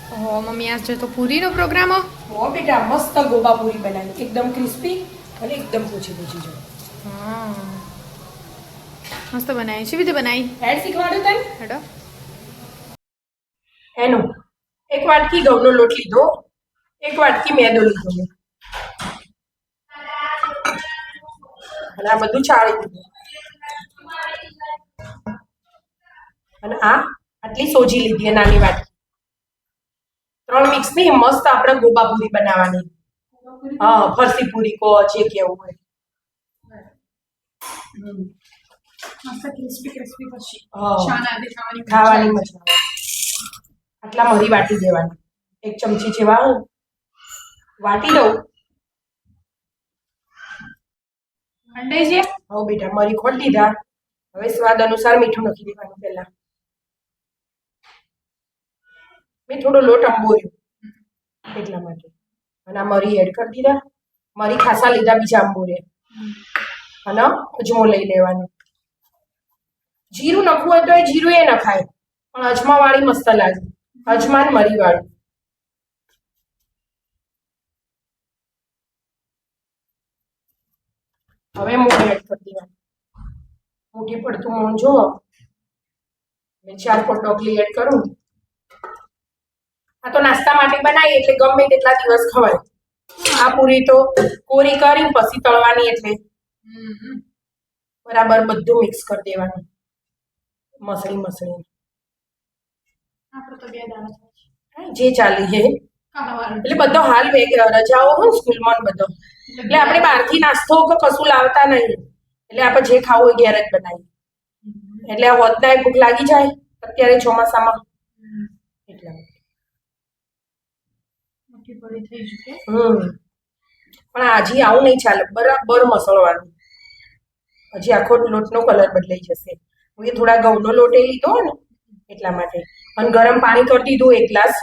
ઓ mummy આજ તો પૂરીનો programme હો બેટા મસ્ત ગોબા પૂરી બનાવી એકદમ ક્રિસ્પી અને એકદમ પૂછી પૂછી જો હા મસ્ત બનાવી છે રીતે બનાવી એડ શીખવાડું તને હેડો એનો એક વાટકી ઘઉંનો લોટ લીધો એક વાટકી મેદો લીધો અને આ બધું ચાળી દીધું અને આ આટલી સોજી લીધી નાની વાટકી 3 મિક્સ ની મસ્ત આપણે ગોબા પૂરી બનાવવાની હા ફરસી પૂરી કો જે કેવું હોય મસ્ત ક્રિસ્પી ક્રિસ્પી પછી ખાવાની મજા આવે આટલા મરી વાટી દેવાની એક ચમચી જેવા વાટી દઉં અંડાઈ છે હવે બેટા મરી ખોટ દીધા હવે સ્વાદ અનુસાર મીઠું નાખી દેવાનું પહેલા મેં થોડો લોટ અંબોર્યો એટલા માટે અને આ મરી એડ કરી દીધા મરી ખાસા લીધા બીજા અંબોરે અને અજમો લઈ લેવાનો જીરું નખવું હોય તો એ જીરું એ નખાય પણ અજમા વાળી મસ્ત લાગે અજમાન મરી વાળી હવે મૂળ એડ કરી દેવાનું મોટી પડતું મૂળ જો મેં 4 પોટ ડોકલી એડ કરું આ તો નાસ્તા માટે બનાવી એટલે ગમે તેટલા દિવસ ખવાય આ પૂરી તો કોરી કરી પછી તળવાની એટલે બરાબર બધું મિક્સ કરી દેવાનું મસળી મસળી આપણે તો બે દાણા જે ચાલી છે એટલે બધો હાલ રજાઓ હોય સ્કૂલમાં બધો એટલે આપણે બહારથી નાસ્તો કે કશું લાવતા નહીં એટલે આપણે જે ખાવું હોય ઘેર જ બનાવી એટલે આ હોતના ભૂખ લાગી જાય અત્યારે ચોમાસામાં એટલા પણ હજી આવું નહીં ચાલે બરાબર મસળવાનું હજી આખો લોટનો કલર બદલાઈ જશે હું થોડા ઘઉંનો લોટ એ લીધો ને એટલા માટે અને ગરમ પાણી કરી દીધું 1 ગ્લાસ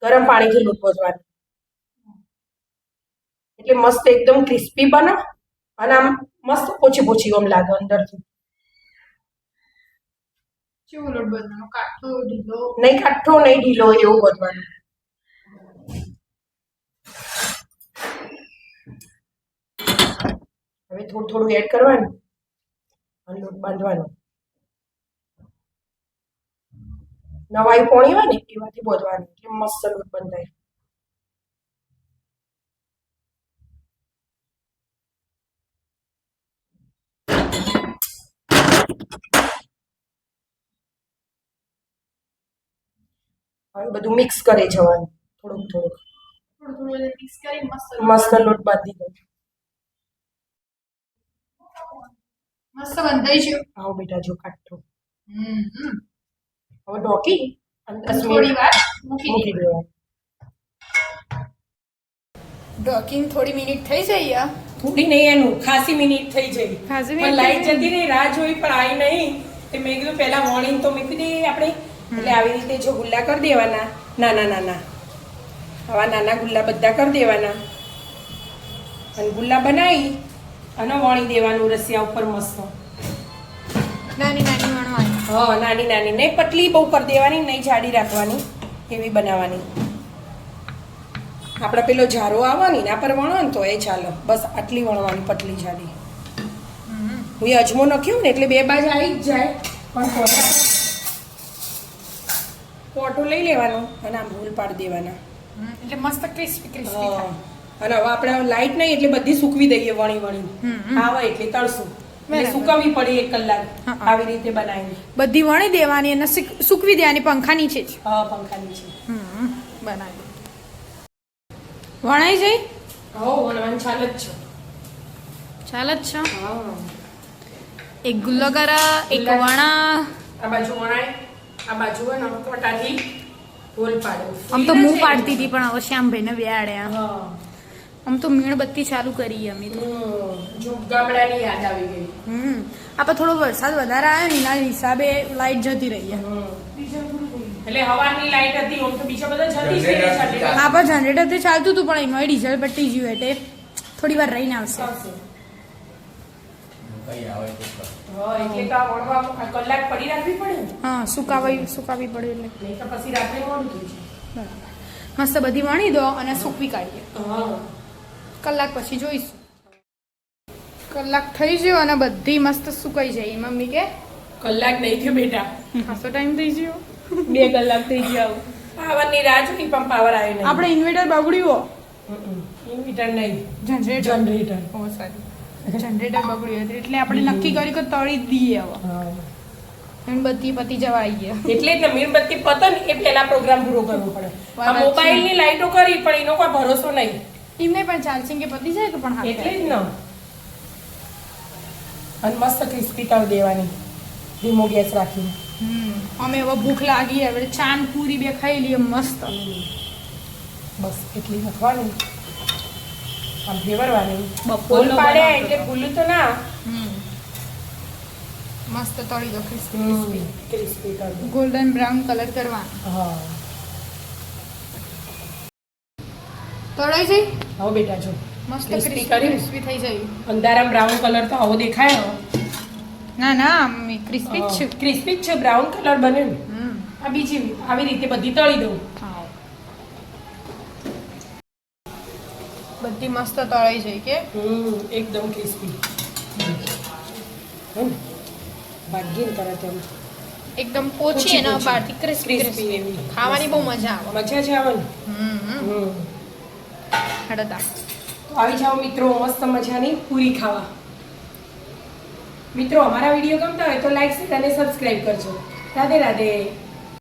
ગરમ પાણીથી લોટ બાંધવાનો એટલે મસ્ત એકદમ ક્રિસ્પી બને અને આમ મસ્ત પોચી પોચી આમ લાગે અંદરથી કેવો લોટ બાંધવાનો કાઠો ઢીલો નહીં કાઠો નહીં ઢીલો એવું બાંધવાનું હવે થોડું થોડું એડ કરવાનું અને લોટ બાંધવાનો નવાઈ પોણી હોય ને એમાંથી બાંધવાનું એટલે મસ્ત લોટ બંધાય હવે બધું મિક્સ કરે જવાનું થોડુંક થોડુંક મિક્સ કરી મસ્ત લોટ બાંધી દો મસ્ત બંધાઈ છે આવો બેટા જો કાઠો હવે ઢોકી અને 10 થોડી વાર મૂકી દેવાનું ડોકિંગ થોડી મિનિટ થઈ જાય થોડી નહીં એનું ખાસી મિનિટ થઈ જઈ ખાસી પણ લાઈટ જતી રહી રાહ જોઈ પણ આવી નહીં તે મેં કીધું પહેલા વોર્નિંગ તો મૂકી દઈએ આપણે એટલે આવી રીતે જો ગુલ્લા કરી દેવાના નાના નાના આવા નાના ગુલ્લા બધા કરી દેવાના અને ગુલ્લા બનાવી અને વણી દેવાનું રસિયા ઉપર મસ્ત નાની નાની વણવાની હા નાની નાની નહીં પતલી બહુ કરી દેવાની નહીં જાડી રાખવાની એવી બનાવવાની આપણે પેલો જારો આવવાની ના પર વણો ને તો એ ચાલો બસ આટલી વણવાની પતલી જાડી હું એ અજમો નાખ્યો ને એટલે બે બાજુ આવી જ જાય પણ પોટો લઈ લેવાનો અને આમ ભૂલ પાડી દેવાના એટલે મસ્ત ક્રિસ્પી ક્રિસ્પી અને હવે આપણે લાઈટ નહીં એટલે બધી સૂકવી દઈએ વણી વણી આવે એટલે તળશું એટલે સુકવવી પડી 1 કલાક આવી રીતે બનાવી બધી વણી દેવાની અને સૂકવી દેવાની પંખા નીચે જ હા પંખા નીચે બનાવી વણાઈ જઈ હો વણવાનું ચાલે જ છે ચાલે જ છે હા એક ગુલ્લો કરા એક વણા આ બાજુ વણાય આ બાજુ હોય ને કોટાથી ગોલ પાડો આમ તો હું પાડતી હતી પણ હવે શ્યામભાઈ ને વ્યાડ્યા હા આમ તો મીણબત્તી ચાલુ કરી અમે તો જો ગામડાની યાદ આવી ગઈ આપણે થોડો વરસાદ વધારે આવ્યો ને એના હિસાબે લાઈટ જતી રહી એટલે હવાની લાઈટ હતી ઓમ તો બીજા બધા જતી છે આપણે જનરેટર ચાલતું હતું પણ એમાં ડીઝલ પટ્ટી ગયું એટલે થોડી વાર રહીને આવશે એટલે તો આ વણવા કલાક પડી રાખવી પડે ને હા સુકાવી પડે એટલે નહીં તો પછી રાત્રે મોડું થઈ જાય બરાબર મસ્ત બધી વણી દો અને સૂકવી કાઢીએ. હા કલાક પછી જોઈશું. કલાક થઈ ગયો અને બધી મસ્ત સુકાઈ જાય. મમ્મી કે કલાક નહીં થયો બેટા, ખાસો ટાઈમ થઈ ગયો. 2 કલાક થઈ ગયા. પાવરની રાહ જોઈ પણ પાવર આવ્યો નહીં. આપણે ઇન્વર્ટર બગડ્યું. ઇન્વર્ટર નહીં, જનરેટર. જનરેટર. ઓ સોરી, જનરેટર બગડ્યું હતું એટલે આપણે નક્કી કર્યું કે તળી જ દઈએ હવે. મીણબત્તી પતી જવા આવી ગયા. એટલે જ ને મીણબત્તી પતે ને એ પહેલા પ્રોગ્રામ પૂરો કરવો પડે. આ વાત મોબાઈલની લાઈટો કરી પણ એનો કોઈ ભરોસો નહીં. એમને પણ ચાર્જિંગ કે પતી જાય તો પણ હા. એટલે જ ને. અને મસ્ત ક્રિસ્પી કરી દેવાની ધીમો ગેસ રાખીને. અમે હવે ભૂખ લાગી હવે ચાન પૂરી બે ખાઈ લઈએ મસ્ત. બસ એટલી નાખવાની, આમ ફેરવવાની. બપોરનો ફૂલ પાડે બનાવતો એટલે હતો. ભૂલું તો ના. મસ્ત તળી દો ક્રિસ્પી ક્રિસ્પી કરી દો. ગોલ્ડન બ્રાઉન કલર કરવાનો. હા તળાઈ જઈ હવે બેટા જો મસ્ત Crispy ક્રિસ્પી કરી. ક્રિસ્પી થઈ જાય. અંધારામ બ્રાઉન કલર તો આવો દેખાય હવે. ના ના ક્રિસ્પી જ છે. ક્રિસ્પી જ છે, બ્રાઉન કલર બને ને. હમ. આ બીજી આવી રીતે બધી તળી દઉં. હા. બધી મસ્ત તળાઈ જાય કે એકદમ ક્રિસ્પી. ભાગ્યન કરે તેમ એકદમ પોચી અને બહારથી ક્રિસ્પી ક્રિસ્પી એવી ખાવાની બહુ મજા આવે. મજા છે આવે ને. હડતા તો આવી જાઓ મિત્રો મસ્ત મજાની પૂરી ખાવા. મિત્રો અમારા વિડીયો ગમતા હોય તો લાઈક શેર અને સબસ્ક્રાઇબ કરજો. રાધે રાધે.